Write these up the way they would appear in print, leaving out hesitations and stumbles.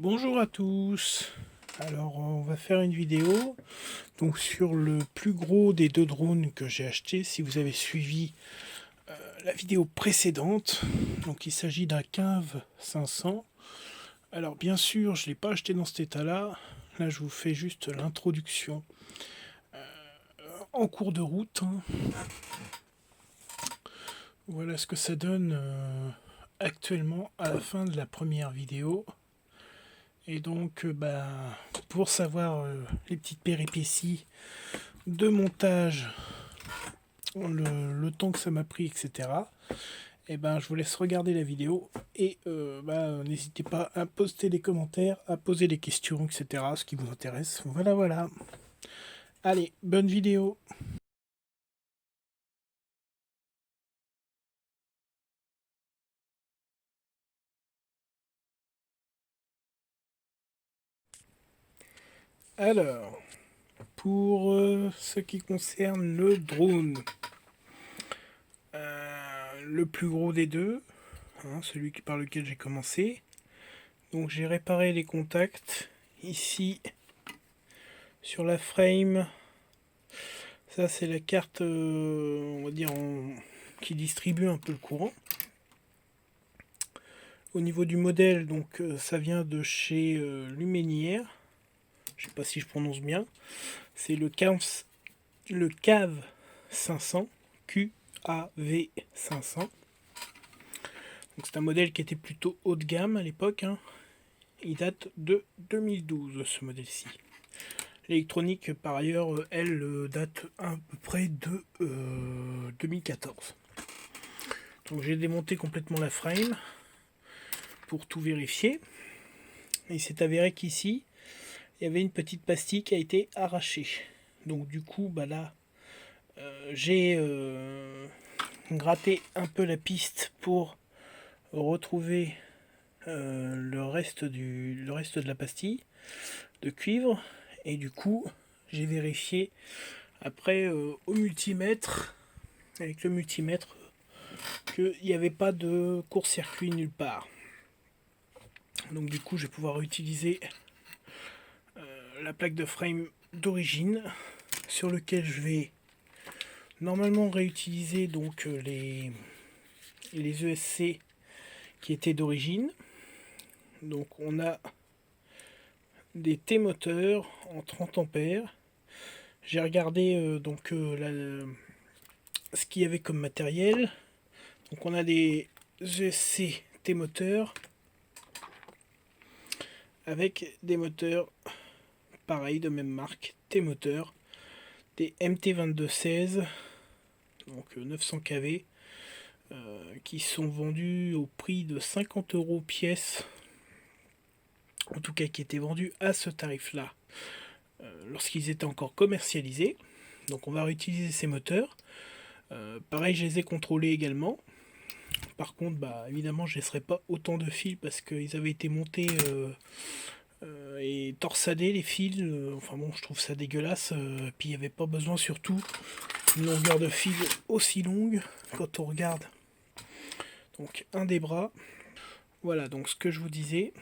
Bonjour à tous. Alors on va faire une vidéo donc sur le plus gros des deux drones que j'ai acheté. Si vous avez suivi la vidéo précédente, donc il s'agit d'un Cave 500. Alors bien sûr je ne l'ai pas acheté dans cet état là je vous fais juste l'introduction en cours de route, hein. Voilà ce que ça donne actuellement à la fin de la première vidéo. Et donc, pour savoir les petites péripéties de montage, le temps que ça m'a pris, etc., je vous laisse regarder la vidéo et n'hésitez pas à poster des commentaires, à poser des questions, etc., ce qui vous intéresse. Voilà, voilà. Allez, bonne vidéo. Alors, pour ce qui concerne le drone, le plus gros des deux, hein, celui par lequel j'ai commencé. Donc j'ai réparé les contacts ici sur la frame. Ça c'est la carte, on va dire, qui distribue un peu le courant. Au niveau du modèle, donc ça vient de chez Lumenière. Je sais pas si je prononce bien. C'est le Cave 500, QAV 500. Donc c'est un modèle qui était plutôt haut de gamme à l'époque, hein. Il date de 2012 ce modèle-ci. L'électronique, par ailleurs, elle date à peu près de 2014. Donc j'ai démonté complètement la frame pour tout vérifier. Et il s'est avéré qu'ici, il y avait une petite pastille qui a été arrachée. Donc du coup, là, j'ai gratté un peu la piste pour retrouver le reste de la pastille de cuivre. Et du coup, j'ai vérifié après au multimètre, avec le multimètre, qu'il n'y avait pas de court-circuit nulle part. Donc du coup, je vais pouvoir utiliser la plaque de frame d'origine, sur lequel je vais normalement réutiliser donc les ESC qui étaient d'origine. Donc on a des T-moteurs en 30 ampères. J'ai regardé ce qu'il y avait comme matériel. Donc on a des ESC T-moteurs avec des moteurs pareils de même marque, T-moteurs, des MT2216, donc 900 kV, qui sont vendus au prix de 50 € pièce, en tout cas qui étaient vendus à ce tarif là lorsqu'ils étaient encore commercialisés. Donc on va réutiliser ces moteurs. Pareil, je les ai contrôlés également. Par contre, évidemment, je ne laisserai pas autant de fils parce qu'ils avaient été montés et torsadés, les fils. Enfin bon, je trouve ça dégueulasse. Puis il n'y avait pas besoin, surtout, d'une longueur de fil aussi longue quand on regarde. Donc un des bras. Voilà, donc ce que je vous disais.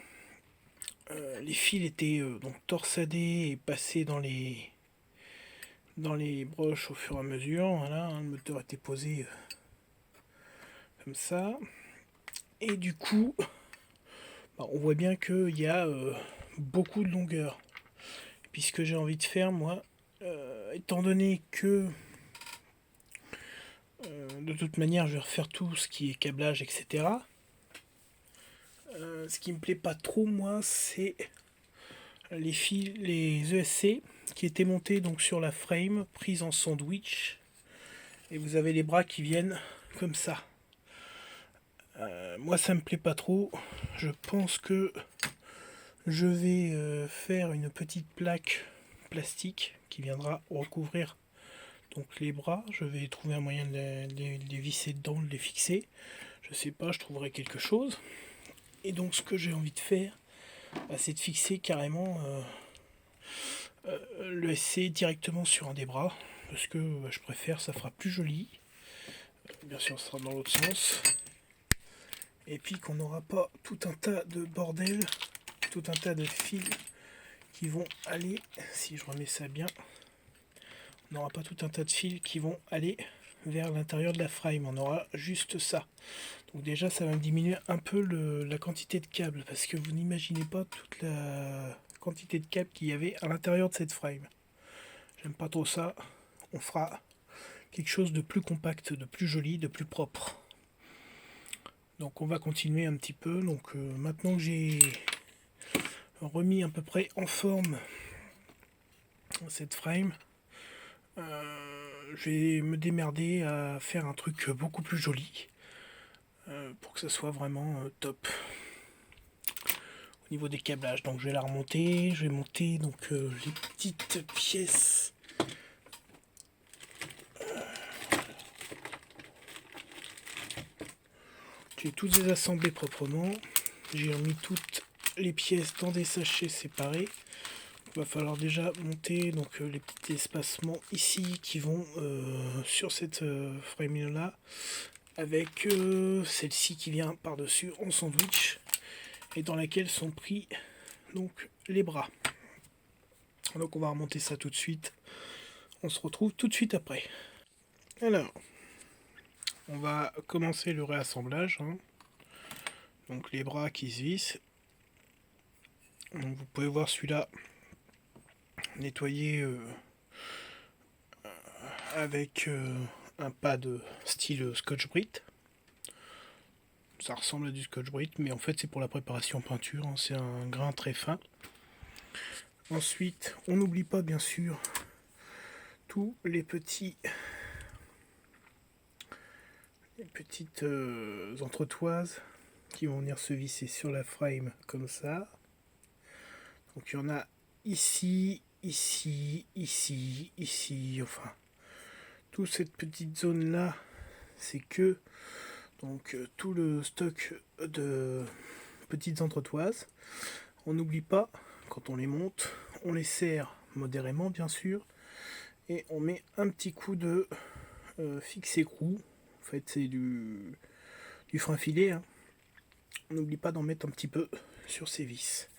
Les fils étaient donc torsadés et passés dans les broches au fur et à mesure. Voilà, hein, le moteur était posé comme ça. Et du coup, on voit bien qu'il y a beaucoup de longueur. Puis ce que j'ai envie de faire, moi, étant donné que de toute manière, je vais refaire tout ce qui est câblage, etc. Ce qui me plaît pas trop, moi, c'est les fils, les ESC qui étaient montés donc sur la frame, prise en sandwich. Et vous avez les bras qui viennent comme ça. Moi, ça me plaît pas trop. Je pense que je vais faire une petite plaque plastique qui viendra recouvrir donc les bras. Je vais trouver un moyen de les visser dedans, de les fixer. Je sais pas, je trouverai quelque chose. Et donc ce que j'ai envie de faire, c'est de fixer carrément le SC directement sur un des bras. Parce que je préfère, ça fera plus joli. Bien sûr, ça sera dans l'autre sens. Et puis qu'on n'aura pas tout un tas de bordel tout un tas de fils qui vont aller, si je remets ça bien, on n'aura pas tout un tas de fils qui vont aller vers l'intérieur de la frame, on aura juste ça. Donc déjà ça va me diminuer un peu la quantité de câbles, parce que vous n'imaginez pas toute la quantité de câbles qu'il y avait à l'intérieur de cette frame. J'aime pas trop ça, on fera quelque chose de plus compact, de plus joli, de plus propre. Donc on va continuer un petit peu. Donc maintenant que j'ai remis à peu près en forme cette frame, je vais me démerder à faire un truc beaucoup plus joli pour que ça soit vraiment top au niveau des câblages. Donc je vais la remonter, je vais monter donc les petites pièces. J'ai toutes les assemblées proprement, j'ai remis toutes les pièces dans des sachets séparés. Il va falloir déjà monter donc les petits espacements ici qui vont sur cette frame là, avec celle-ci qui vient par dessus en sandwich et dans laquelle sont pris donc les bras. Donc on va remonter ça tout de suite, on se retrouve tout de suite après. Alors on va commencer le réassemblage, hein. Donc les bras qui se vissent, donc vous pouvez voir celui-là nettoyé avec un pad style Scotch-Brite. Ça ressemble à du Scotch-Brite, mais en fait c'est pour la préparation peinture, hein. C'est un grain très fin. Ensuite, on n'oublie pas bien sûr tous les petites entretoises qui vont venir se visser sur la frame comme ça. Donc il y en a ici, ici, ici, ici, enfin toute cette petite zone là, c'est que donc tout le stock de petites entretoises. On n'oublie pas, quand on les monte, on les serre modérément bien sûr, et on met un petit coup de fixe écrou. En fait c'est du frein filet, hein. On n'oublie pas d'en mettre un petit peu sur ces vis,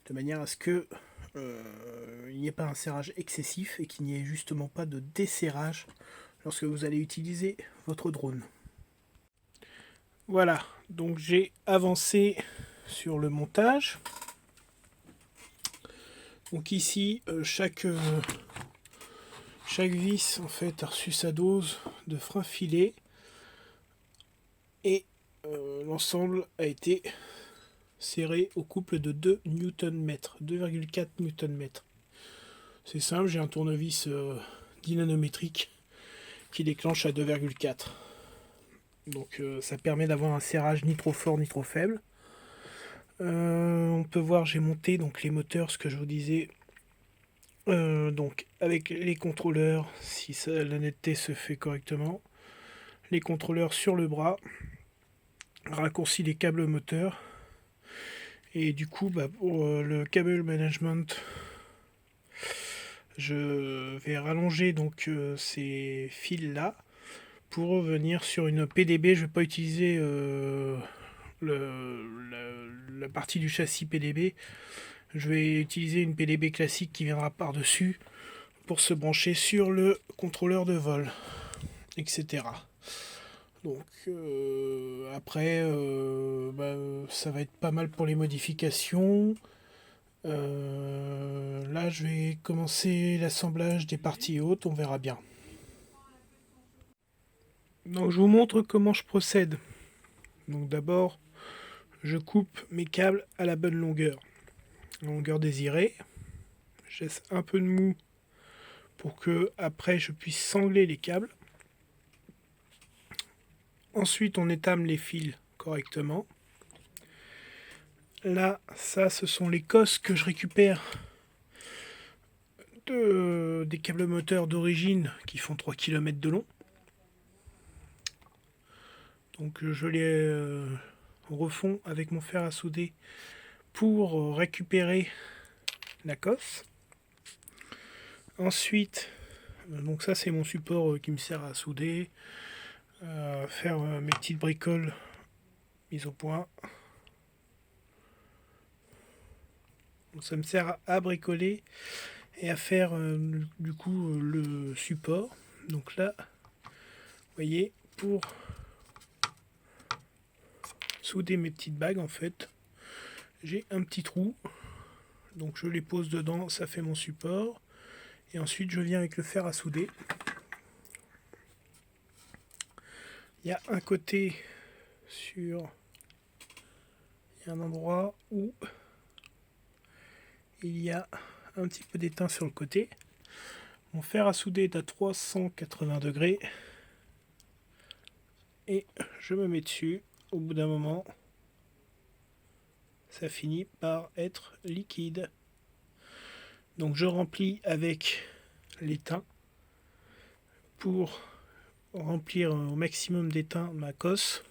de manière à ce que il n'y ait pas un serrage excessif et qu'il n'y ait justement pas de desserrage lorsque vous allez utiliser votre drone. Voilà, donc j'ai avancé sur le montage. Donc ici, chaque vis en fait a reçu sa dose de frein filet et l'ensemble a été serré au couple de 2 Nm, 2,4 Nm. C'est simple, j'ai un tournevis dynanométrique qui déclenche à 2,4. Donc ça permet d'avoir un serrage ni trop fort ni trop faible. On peut voir, j'ai monté donc les moteurs, ce que je vous disais, donc avec les contrôleurs, si la netteté se fait correctement, les contrôleurs sur le bras, raccourci les câbles moteurs, et du coup pour le cable management, je vais rallonger donc ces fils là pour revenir sur une PDB. Je vais pas utiliser la partie du châssis PDB, je vais utiliser une PDB classique qui viendra par dessus pour se brancher sur le contrôleur de vol, etc. Donc après ça va être pas mal pour les modifications. Là je vais commencer l'assemblage des parties hautes, on verra bien. Donc je vous montre comment je procède. Donc d'abord je coupe mes câbles à la bonne longueur, désirée. Je laisse un peu de mou pour que après je puisse sangler les câbles. Ensuite on étame les fils correctement. Là, ça ce sont les cosses que je récupère des câbles moteurs d'origine qui font 3 km de long. Donc je les refonds avec mon fer à souder pour récupérer la cosse. Ensuite, donc ça c'est mon support qui me sert à souder, faire mes petites bricoles mises au point. Ça me sert à bricoler et à faire du coup le support. Donc là, vous voyez, pour souder mes petites bagues, en fait, j'ai un petit trou. Donc je les pose dedans, ça fait mon support. Et ensuite, je viens avec le fer à souder. Il y a un côté sur... Il y a un endroit où il y a un petit peu d'étain sur le côté. Mon fer à souder est à 380 degrés. Et je me mets dessus. Au bout d'un moment, ça finit par être liquide. Donc je remplis avec l'étain pour remplir au maximum d'étain ma cosse.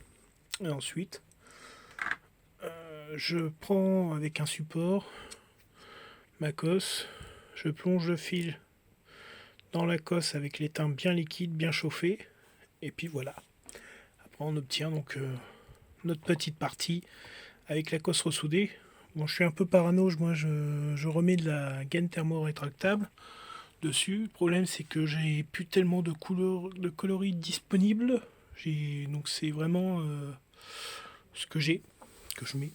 Et ensuite, je prends avec un support ma cosse, je plonge le fil dans la cosse avec l'étain bien liquide, bien chauffé, et puis voilà. Après on obtient donc notre petite partie avec la cosse ressoudée. Bon, je suis un peu parano, moi je remets de la gaine thermo-rétractable dessus. Le problème c'est que j'ai plus tellement de coloris disponibles. Donc c'est vraiment ce que j'ai, que je mets.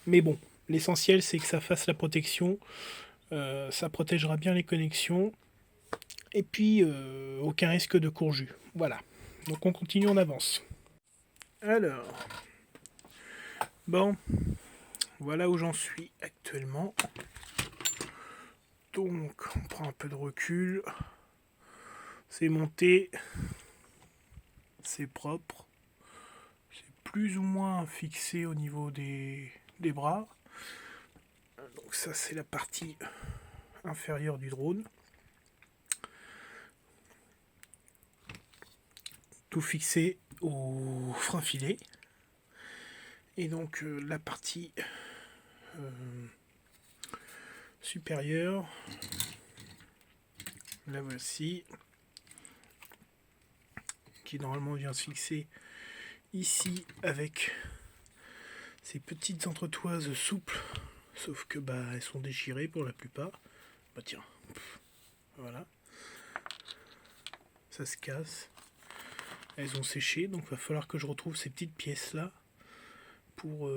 Mais bon, l'essentiel c'est que ça fasse la protection. Ça protégera bien les connexions. Et puis aucun risque de courjus. Voilà. Donc on continue, on avance. Alors, bon, voilà où j'en suis actuellement. Donc on prend un peu de recul. C'est monté. C'est propre. C'est plus ou moins fixé au niveau des bras. Donc ça c'est la partie inférieure du drone. Tout fixé au frein filet. Et donc la partie supérieure, la voici, qui normalement vient se fixer ici avec ces petites entretoises souples, sauf que bah elles sont déchirées pour la plupart. Bah tiens, voilà, ça se casse. Elles ont séché, donc il va falloir que je retrouve ces petites pièces là pour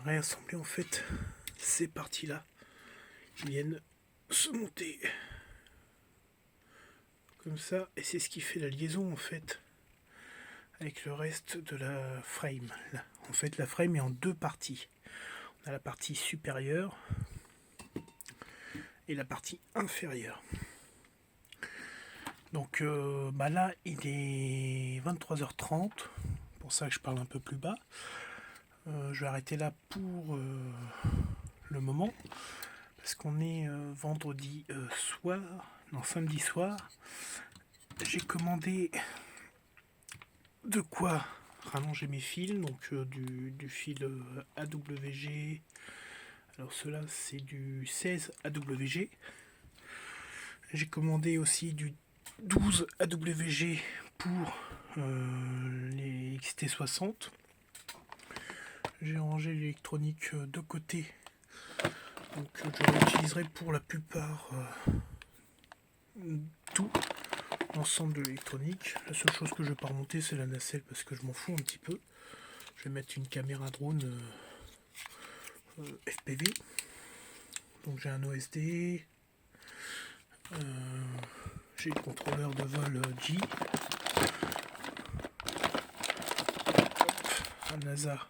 réassembler en fait ces parties là qui viennent se monter comme ça, et c'est ce qui fait la liaison en fait avec le reste de la frame. Là, en fait la frame est en deux parties. On a la partie supérieure et la partie inférieure. Donc là il est 23h30, pour ça que je parle un peu plus bas. Je vais arrêter là pour le moment, parce qu'on est vendredi soir, non samedi soir. J'ai commandé de quoi rallonger mes fils, donc du fil AWG. Alors cela c'est du 16 AWG. J'ai commandé aussi du 12 AWG pour les XT60. J'ai rangé l'électronique de côté, donc je réutiliserai pour la plupart tout l'ensemble de l'électronique. La seule chose que je vais pas remonter c'est la nacelle, parce que je m'en fous un petit peu. Je vais mettre une caméra drone FPV. Donc j'ai un OSD, j'ai le contrôleur de vol G, un NASA,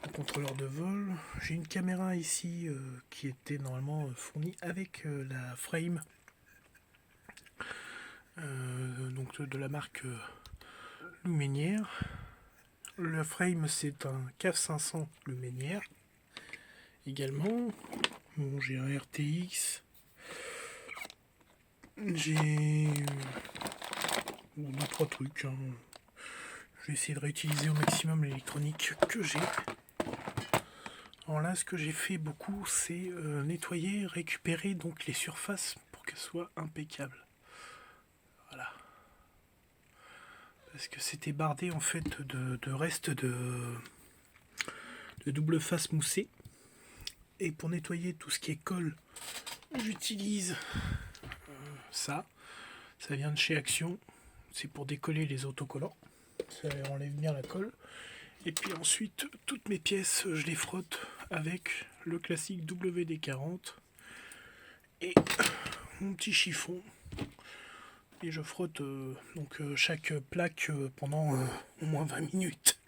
un contrôleur de vol. J'ai une caméra ici qui était normalement fournie avec la frame, donc de la marque Luminaire. Le frame c'est un CAV 500 Luminaire également. Bon, j'ai un RTX, j'ai 2-3 trucs, hein. Je vais essayer de réutiliser au maximum l'électronique que j'ai. Alors là, ce que j'ai fait beaucoup, c'est nettoyer, récupérer donc les surfaces pour qu'elles soient impeccables. Voilà. Parce que c'était bardé en fait de restes de double face moussée. Et pour nettoyer tout ce qui est colle, j'utilise ça. Ça vient de chez Action. C'est pour décoller les autocollants. Ça enlève bien la colle. Et puis ensuite, toutes mes pièces, je les frotte avec le classique WD-40 et mon petit chiffon. Et je frotte chaque plaque pendant au moins 20 minutes.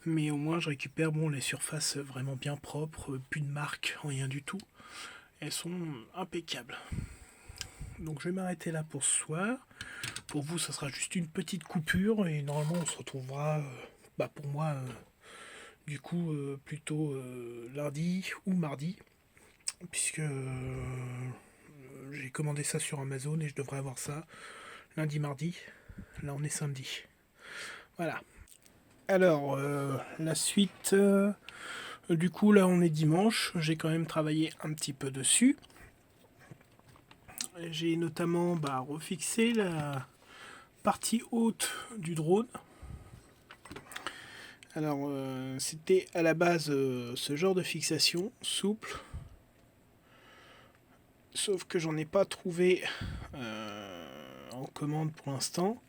Mais au moins je récupère les surfaces vraiment bien propres, plus de marques, rien du tout. Elles sont impeccables. Donc je vais m'arrêter là pour ce soir. Pour vous, ça sera juste une petite coupure et normalement on se retrouvera, pour moi, plutôt lundi ou mardi, puisque j'ai commandé ça sur Amazon et je devrais avoir ça lundi, mardi. Là on est samedi. Voilà. Alors, la suite, du coup là on est dimanche, j'ai quand même travaillé un petit peu dessus. J'ai notamment refixé la partie haute du drone. Alors, c'était à la base ce genre de fixation souple, sauf que j'en ai pas trouvé en commande pour l'instant.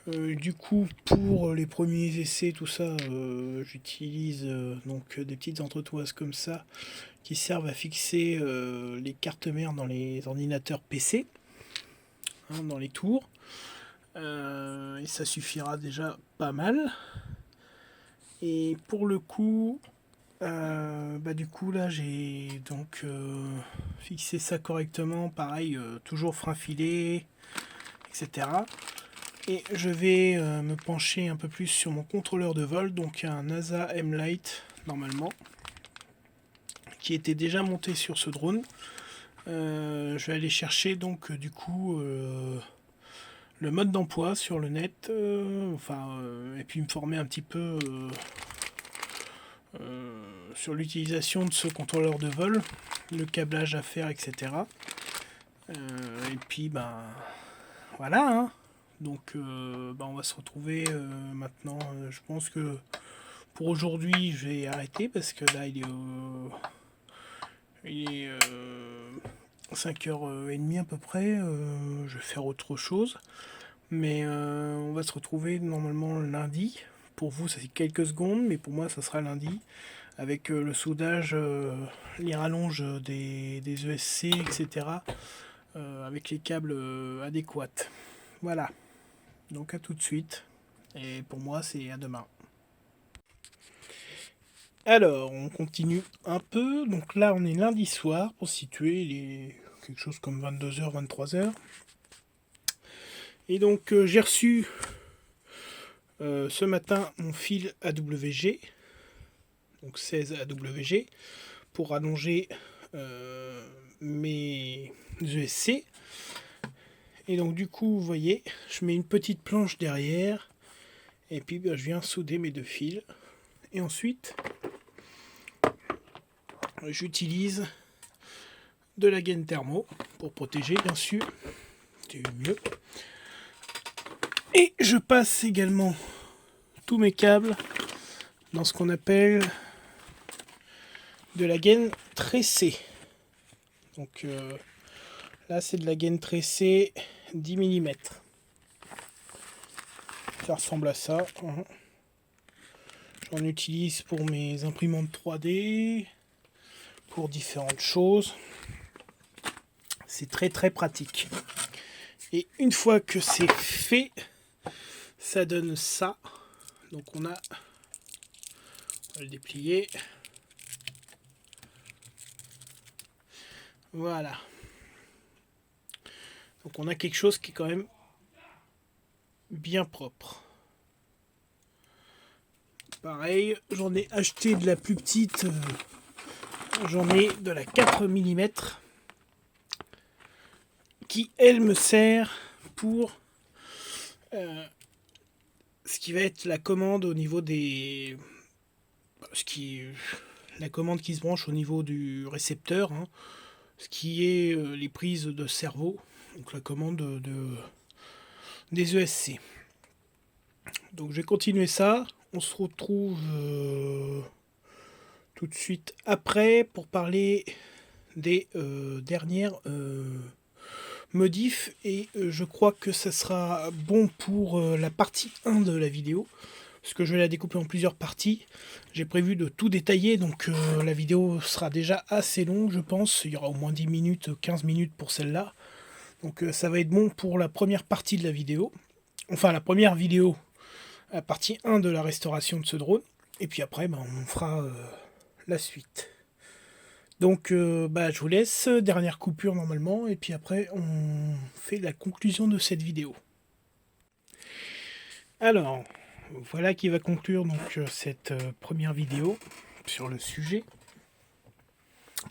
Du coup, pour les premiers essais, tout ça, j'utilise des petites entretoises comme ça qui servent à fixer les cartes mères dans les ordinateurs PC, dans les tours. Et ça suffira déjà pas mal. Et pour le coup, du coup là j'ai donc fixé ça correctement, pareil, toujours frein filé, etc. Et je vais me pencher un peu plus sur mon contrôleur de vol, donc un NASA M-Lite normalement, qui était déjà monté sur ce drone. Je vais aller chercher donc le mode d'emploi sur le net, et puis me former un petit peu sur l'utilisation de ce contrôleur de vol, le câblage à faire, etc. Et puis voilà, hein. Donc on va se retrouver maintenant. Je pense que pour aujourd'hui je vais arrêter parce que là il est 5h30 à peu près. Je vais faire autre chose. Mais on va se retrouver normalement lundi. Pour vous, ça c'est quelques secondes, mais pour moi, ça sera lundi. Avec le soudage, les rallonges des ESC, etc. Avec les câbles adéquats. Voilà. Donc à tout de suite. Et pour moi, c'est à demain. Alors, on continue un peu. Donc là, on est lundi soir pour situer. Il est quelque chose comme 22h, 23h. Et donc, j'ai reçu ce matin mon fil AWG, donc 16 AWG, pour allonger mes ESC. Et donc du coup, vous voyez, je mets une petite planche derrière, et puis je viens souder mes deux fils. Et ensuite, j'utilise de la gaine thermo pour protéger, bien sûr, c'est mieux. Et je passe également tous mes câbles dans ce qu'on appelle de la gaine tressée. Donc là c'est de la gaine tressée 10 mm. Ça ressemble à ça. J'en utilise pour mes imprimantes 3D, pour différentes choses. C'est très très pratique. Et une fois que c'est fait, ça donne ça. Donc on va le déplier. Voilà. Donc on a quelque chose qui est quand même bien propre. Pareil, j'en ai acheté de la plus petite. J'en ai de la 4 mm qui, elle, me sert pour ce qui va être la commande au niveau des... la commande qui se branche au niveau du récepteur, hein, ce qui est les prises de cerveau, donc la commande des ESC. Donc je vais continuer ça. On se retrouve tout de suite après pour parler des dernières modifs, et je crois que ça sera bon pour la partie 1 de la vidéo, parce que je vais la découper en plusieurs parties. J'ai prévu de tout détailler, donc la vidéo sera déjà assez longue, je pense. Il y aura au moins 10 minutes, 15 minutes pour celle-là. Donc ça va être bon pour la première partie de la vidéo. Enfin, la première vidéo, la partie 1 de la restauration de ce drone. Et puis après, on fera la suite. Donc je vous laisse, dernière coupure normalement, et puis après on fait la conclusion de cette vidéo. Alors, voilà qui va conclure donc cette première vidéo sur le sujet,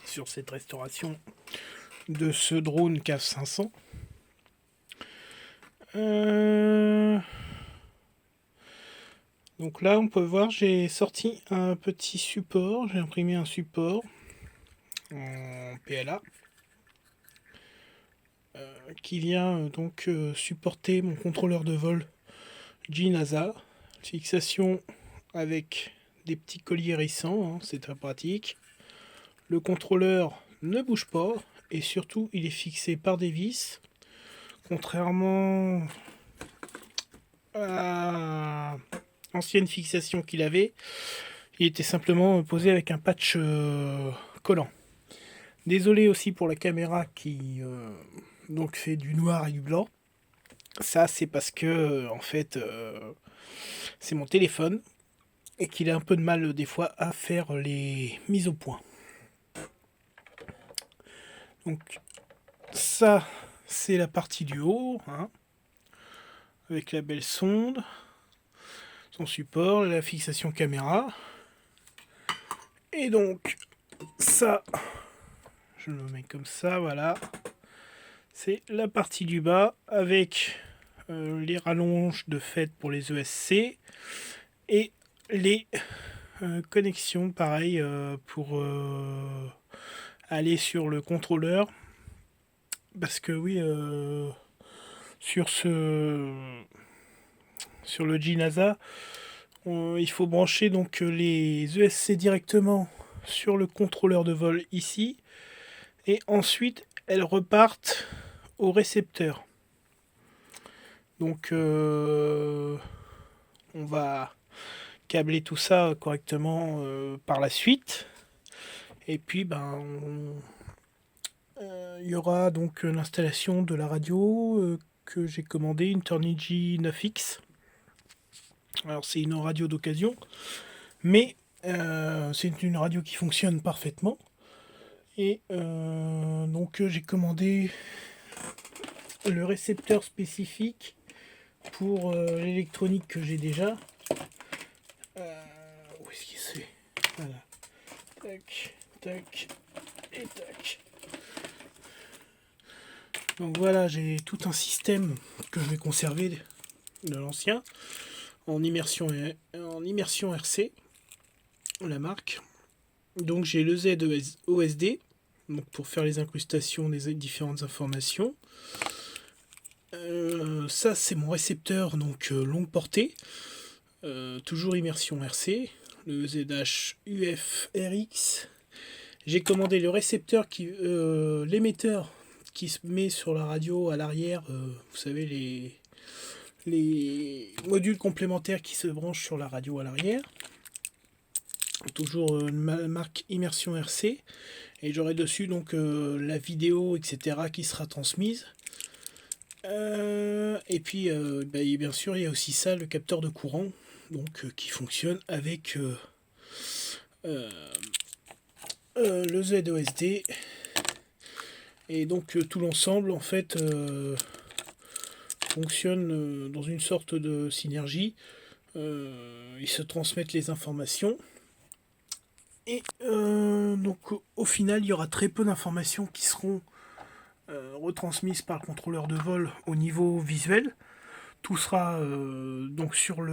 sur cette restauration de ce drone CAV 500. Donc là on peut voir, j'ai sorti un petit support, j'ai imprimé un support en PLA qui vient donc supporter mon contrôleur de vol GNASA, fixation avec des petits colliers hérissants, hein, c'est très pratique. Le contrôleur ne bouge pas et surtout il est fixé par des vis, contrairement à l'ancienne fixation qu'il avait, il était simplement posé avec un patch collant. Désolé aussi pour la caméra qui donc fait du noir et du blanc. Ça c'est parce que en fait c'est mon téléphone et qu'il a un peu de mal des fois à faire les mises au point. Donc ça c'est la partie du haut, hein, avec la belle sonde, son support, la fixation caméra. Et donc ça, je le mets comme ça, voilà. C'est la partie du bas avec les rallonges de fait pour les ESC et les connexions pareil pour aller sur le contrôleur, parce que oui sur le GNASA il faut brancher donc les ESC directement sur le contrôleur de vol ici, et ensuite elles repartent au récepteur. Donc on va câbler tout ça correctement par la suite, et puis il y aura donc l'installation de la radio que j'ai commandé, une Turnigy 9X. Alors c'est une radio d'occasion, mais c'est une radio qui fonctionne parfaitement. Et donc j'ai commandé le récepteur spécifique pour l'électronique que j'ai déjà. Où est-ce qu'il c'est? Voilà. Tac, tac et tac. Donc voilà, j'ai tout un système que je vais conserver de l'ancien en immersion RC, la marque. Donc j'ai le ZOSD, donc pour faire les incrustations des différentes informations. Ça c'est mon récepteur donc longue portée, toujours immersion RC, le ZH UF-RX. J'ai commandé le récepteur l'émetteur qui se met sur la radio à l'arrière, vous savez les modules complémentaires qui se branchent sur la radio à l'arrière. Toujours marque immersion RC, et j'aurai dessus donc la vidéo etc qui sera transmise. Et puis bien sûr il y a aussi ça, le capteur de courant donc qui fonctionne avec le ZOSD, et donc tout l'ensemble en fait fonctionne dans une sorte de synergie. Ils se transmettent les informations, et donc au final il y aura très peu d'informations qui seront retransmises par le contrôleur de vol au niveau visuel. Tout sera donc sur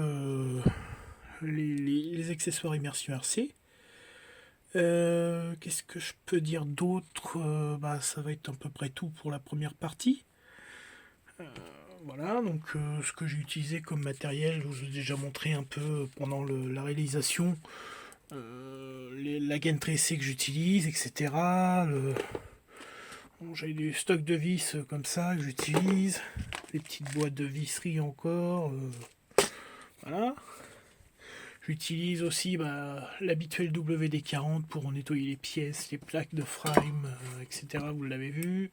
les accessoires immersion RC. Qu'est-ce que je peux dire d'autre? Ça va être à peu près tout pour la première partie. Voilà, donc ce que j'ai utilisé comme matériel, je vous ai déjà montré un peu pendant la réalisation. la gaine tressée que j'utilise, etc. Bon, j'ai du stock de vis comme ça que j'utilise, les petites boîtes de visserie encore, voilà. J'utilise aussi l'habituel WD-40 pour nettoyer les pièces, les plaques de frame, etc. Vous l'avez vu.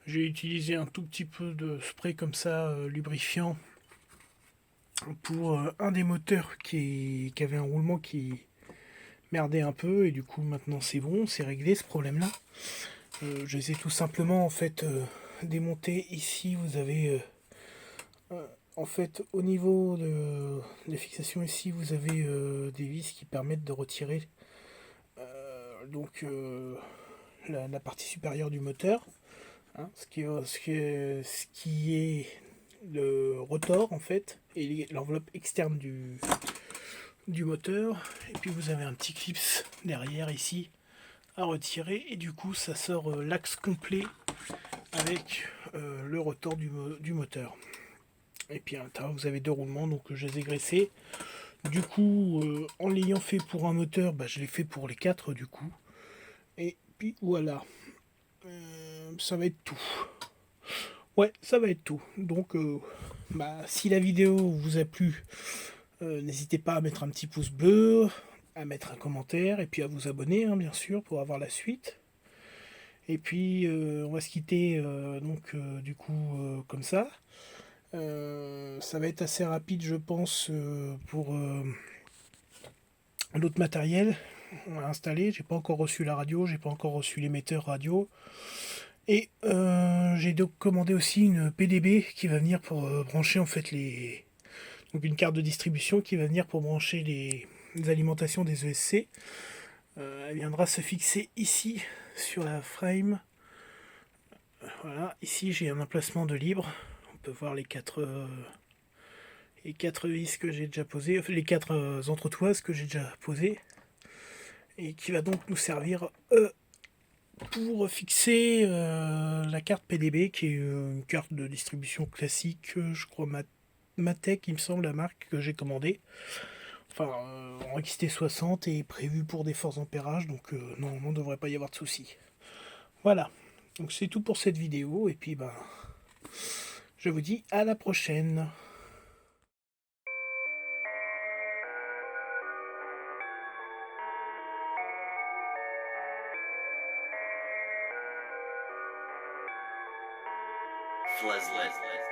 J'ai utilisé un tout petit peu de spray comme ça, lubrifiant, pour un des moteurs qui avait un roulement qui merdait un peu, et du coup maintenant c'est bon, c'est réglé ce problème-là. Je les ai tout simplement en fait démontés. Ici vous avez en fait au niveau de la fixation, ici vous avez des vis qui permettent de retirer la partie supérieure du moteur, hein, ce qui est le rotor en fait, et l'enveloppe externe du moteur. Et puis vous avez un petit clips derrière ici à retirer, et du coup ça sort l'axe complet avec le rotor du moteur. Et puis à l'intérieur vous avez deux roulements, donc je les ai graissés. Du coup, en l'ayant fait pour un moteur, je l'ai fait pour les quatre du coup. Et puis voilà, ça va être tout. Ouais, ça va être tout. Donc, si la vidéo vous a plu, n'hésitez pas à mettre un petit pouce bleu, à mettre un commentaire, et puis à vous abonner, hein, bien sûr, pour avoir la suite. Et puis, on va se quitter, du coup, comme ça. Ça va être assez rapide, je pense, pour l'autre matériel à installer. J'ai pas encore reçu la radio, j'ai pas encore reçu l'émetteur radio. Et j'ai donc commandé aussi une PDB qui va venir pour brancher en fait donc une carte de distribution qui va venir pour brancher les alimentations des ESC. Elle viendra se fixer ici sur la frame. Voilà, ici j'ai un emplacement de libre. On peut voir les quatre vis que j'ai déjà posées, enfin, les quatre entretoises que j'ai déjà posées. Et qui va donc nous servir pour fixer la carte PDB, qui est une carte de distribution classique, je crois Matek, il me semble, la marque que j'ai commandée. Enfin, en XT60 et prévu pour des forts ampérages, donc normalement il ne devrait pas y avoir de soucis. Voilà, donc c'est tout pour cette vidéo, et puis je vous dis à la prochaine. Fleslet.